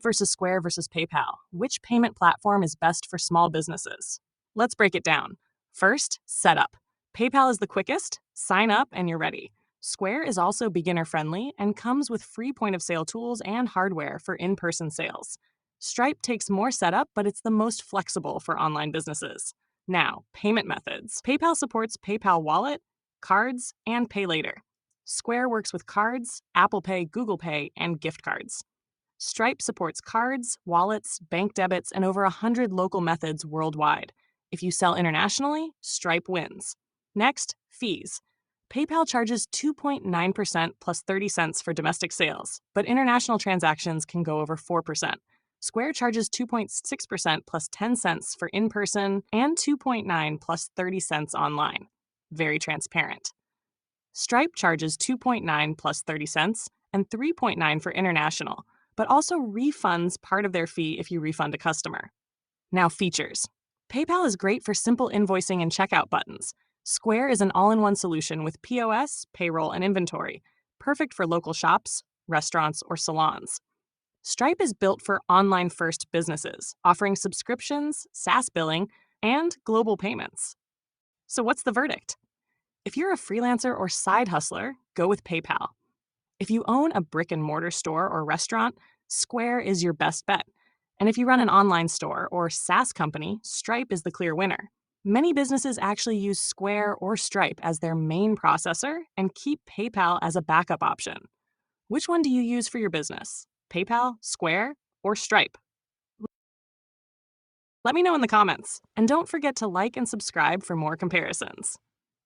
versus Square versus PayPal. Which payment platform is best for small businesses? Let's break it down. First, setup. PayPal is the quickest. Sign up and you're ready. Square is also beginner-friendly and comes with free point-of-sale tools and hardware for in-person sales. Stripe takes more setup, but it's the most flexible for online businesses. Now, payment methods. PayPal supports PayPal Wallet, cards, and Pay Later. Square works with cards, Apple Pay, Google Pay, and gift cards. Stripe supports cards, wallets, bank debits, and over 100 local methods worldwide. If you sell internationally, Stripe wins. Next, fees. PayPal charges 2.9% plus 30 cents for domestic sales, but international transactions can go over 4%. Square charges 2.6% plus 10 cents for in-person and 2.9 plus 30 cents online. Very transparent. Stripe charges 2.9 plus 30 cents and 3.9 for international, but also refunds part of their fee if you refund a customer. Now, features. PayPal is great for simple invoicing and checkout buttons. Square is an all-in-one solution with POS, payroll, and inventory, perfect for local shops, restaurants, or salons. Stripe is built for online-first businesses, offering subscriptions, SaaS billing, and global payments. So what's the verdict? If you're a freelancer or side hustler, go with PayPal. If you own a brick-and-mortar store or restaurant, Square is your best bet. And if you run an online store or SaaS company, Stripe is the clear winner. Many businesses actually use Square or Stripe as their main processor and keep PayPal as a backup option. Which one do you use for your business? PayPal, Square, or Stripe? Let me know in the comments. And don't forget to like and subscribe for more comparisons.